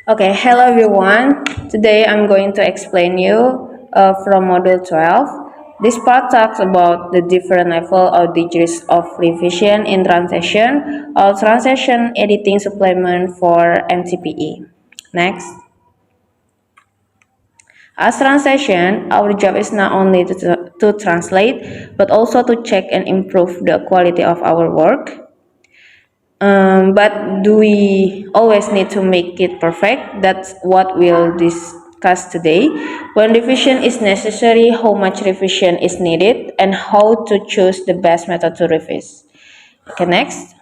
Okay, hello everyone. Today I'm going to explain you from Module 12. This part talks about the different level or degrees of revision in translation or translation editing supplement for MCPE. Next. As translation, our job is not only to translate, but also to check and improve the quality of our work. But do we always need to make it perfect? That's what we'll discuss today. When revision is necessary, how much revision is needed, and how to choose the best method to revise. Okay, next.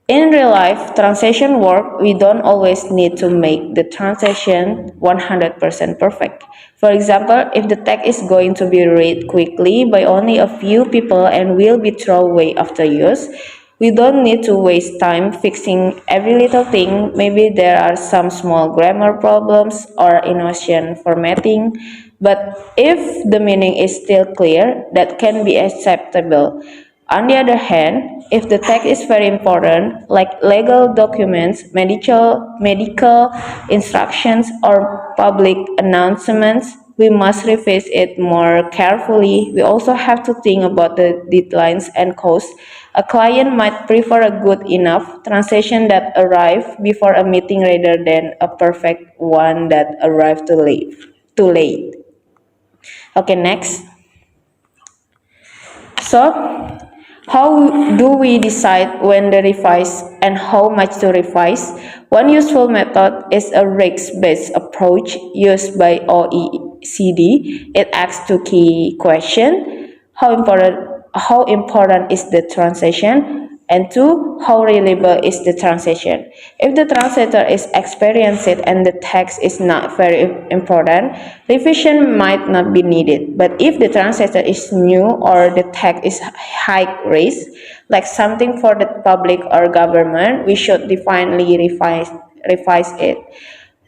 In real life translation work, we don't always need to make the translation 100% perfect. For example, if the text is going to be read quickly by only a few people and will be thrown away after use, we don't need to waste time fixing every little thing. Maybe there are some small grammar problems or innovation formatting, but if the meaning is still clear, that can be acceptable. On the other hand, if the text is very important, like legal documents, medical instructions, or public announcements, we must revise it more carefully. We also have to think about the deadlines and costs. A client might prefer a good enough translation that arrives before a meeting rather than a perfect one that arrives too late. Too late. Okay, next. So, how do we decide when to revise and how much to revise? One useful method is a risks-based approach used by OECD. It asks two key questions: how important is the translation? And two, how reliable is the translation? If the translator is experienced and the text is not very important, revision might not be needed. But if the translator is new or the text is high risk, like something for the public or government, we should definitely revise it.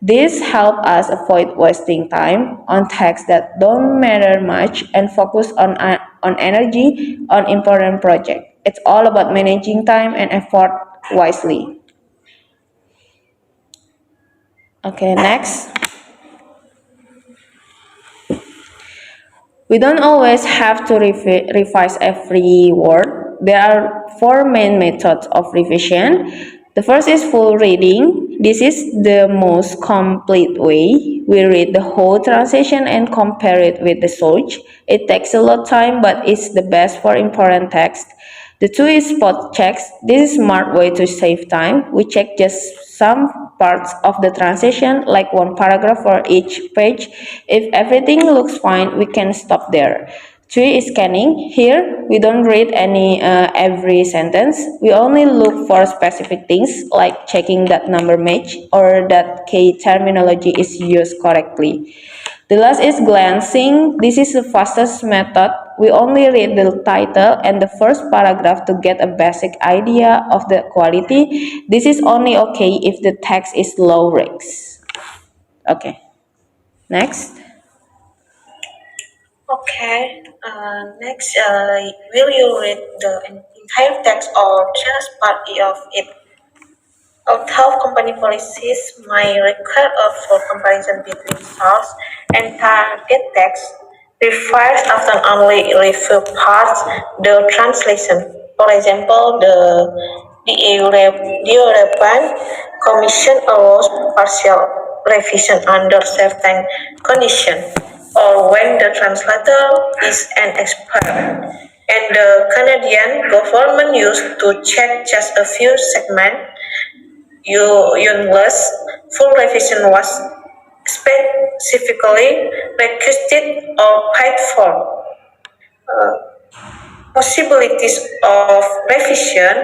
This helps us avoid wasting time on texts that don't matter much and focus on energy on important projects. It's all about managing time and effort wisely. Okay, next. We don't always have to revise every word. There are four main methods of revision. The first is full reading. This is the most complete way. We read the whole translation and compare it with the source. It takes a lot of time, but it's the best for important text. The two is spot checks. This is a smart way to save time. We check just some parts of the translation, like one paragraph for each page. If everything looks fine, we can stop there. Three is scanning. Here, we don't read every sentence. We only look for specific things, like checking that number match or that key terminology is used correctly. The last is glancing. This is the fastest method. We only read the title and the first paragraph to get a basic idea of the quality. This is only okay if the text is low risk. Okay, next. Okay, next, will you read the entire text or just part of it? Although company policies might require a full comparison between source and target text, reviewers often only review parts the translation. For example, the European Commission allows partial revision under certain conditions, or when the translator is an expert. And the Canadian government used to check just a few segments unless full revision was specifically requested or paid for. Possibilities of revision: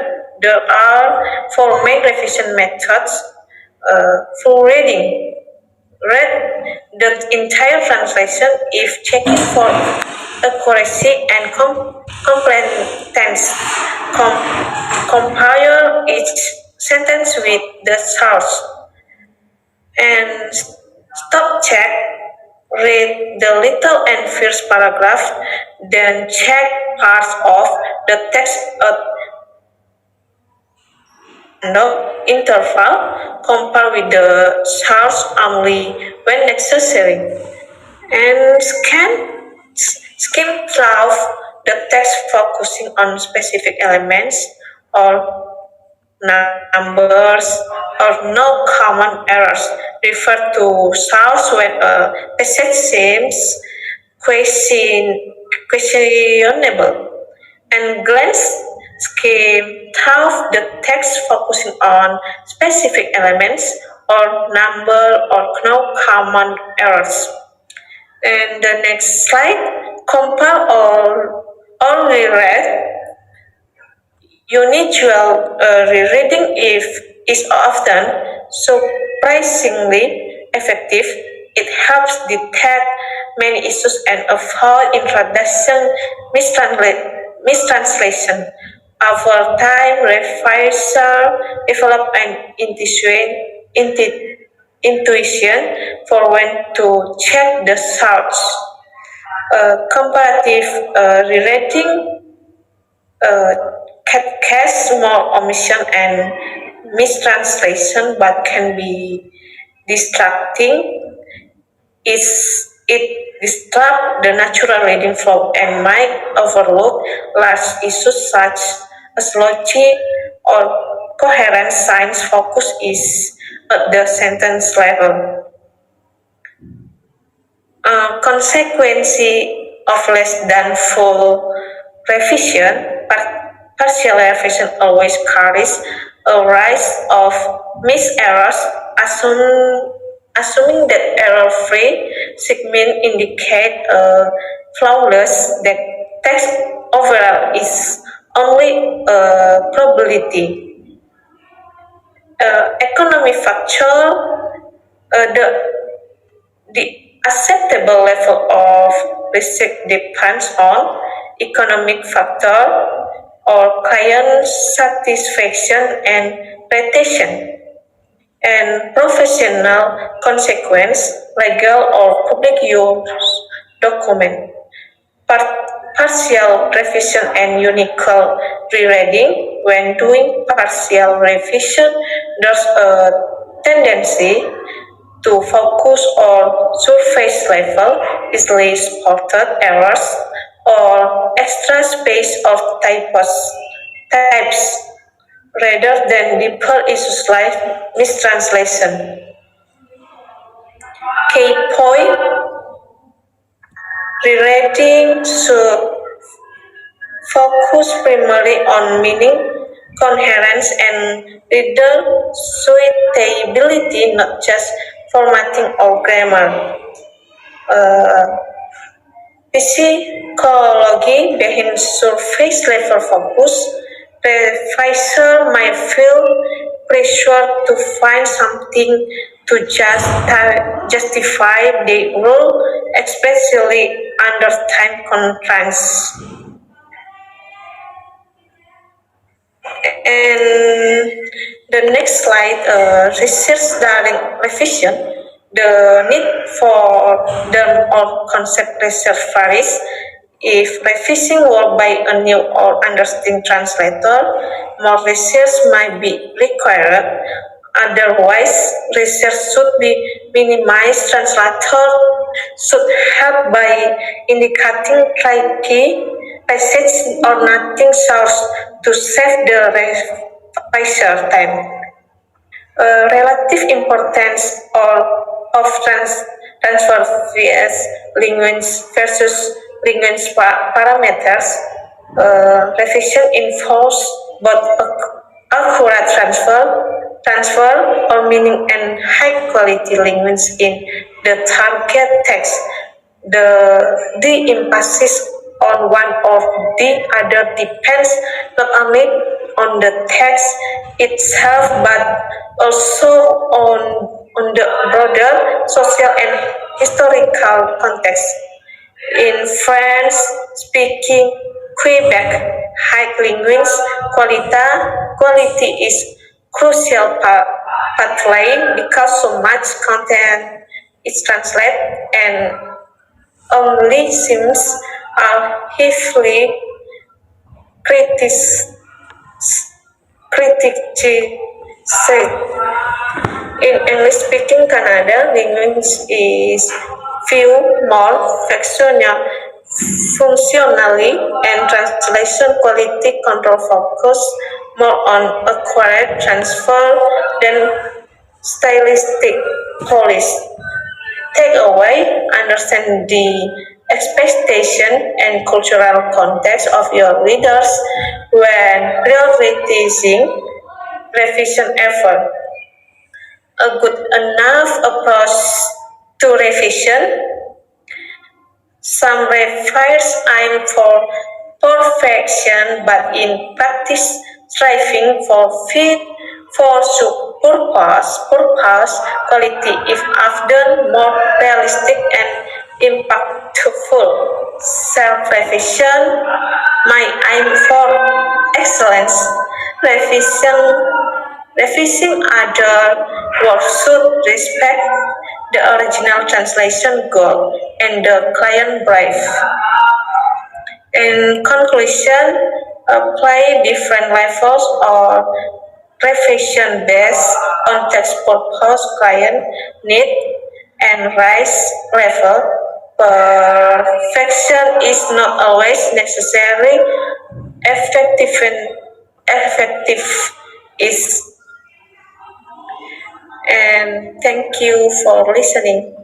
there are four main revision methods. Full reading: read the entire translation if checking for accuracy and completeness. Compare each sentence with the source. And stop check: read the little and first paragraph, then check parts of the text no interval, compare with the source only when necessary, and skim through the text focusing on specific elements or numbers or no common errors. Refer to source when a passage seems questionable, and glance skim through the text focusing on specific elements or number or no common errors. And the next slide, compare or reread. Unusual rereading if is often surprisingly effective. It helps detect many issues and avoid introduction mistranslation. Over time, revisers develop an intuition for when to check the source. Comparative rereading uh, catch more omission and mistranslation, but can be distracting. It disrupt the natural reading flow and might overlook large issues such as logic or coherence. Science focus is at the sentence level. Consequence of less than full revision, partial revision always carries a rise of missed errors, assuming that error-free segment indicate a flawless that text overall is only a probability. Economic factor, the acceptable level of risk depends on economic factor or client satisfaction and retention, and professional consequence, legal or public use document. Partial revision and unique rereading. When doing partial revision, there's a tendency to focus on surface level, easily spotted errors, or extra space of types, rather than deeper issues like mistranslation. Key point, rewriting should focus primarily on meaning, coherence, and reader suitability, not just formatting or grammar. Uh, Psychology behind surface level focus, revisor might feel pressure to find something to justify the rule, especially under time constraints. And the next slide, research during revision. The need for term or concept research varies. If revising work by a new or understanding translator, more research might be required. Otherwise, research should be minimized. Translator should help by indicating tricky passage or nothing source to save the revisor time. Relative importance of transfer vs linguist parameters. Revision involves both accurate transfer or meaning and high quality linguists in the target text. The emphasis on one or the other depends not only on the text itself but also on the broader social and historical context. In French-speaking Quebec, high linguist quality is crucial pathway because so much content is translated and only seems are heavily criticized. Critic said. In English-speaking Canada, language is viewed more functionally, and translation quality control focus more on acquired transfer than stylistic polish. Takeaway: understand the expectation and cultural context of your readers when prioritizing revision effort. A good enough approach to revision. Some reviewers aim for perfection, but in practice striving for fit for purpose quality is often more realistic and impactful. Self-revision might aim for excellence. Revising other works should respect the original translation goal and the client brief. In conclusion, apply different levels of revision based on text purpose, client need, and risk level. Perfection is not always necessarily effective is and thank you for listening.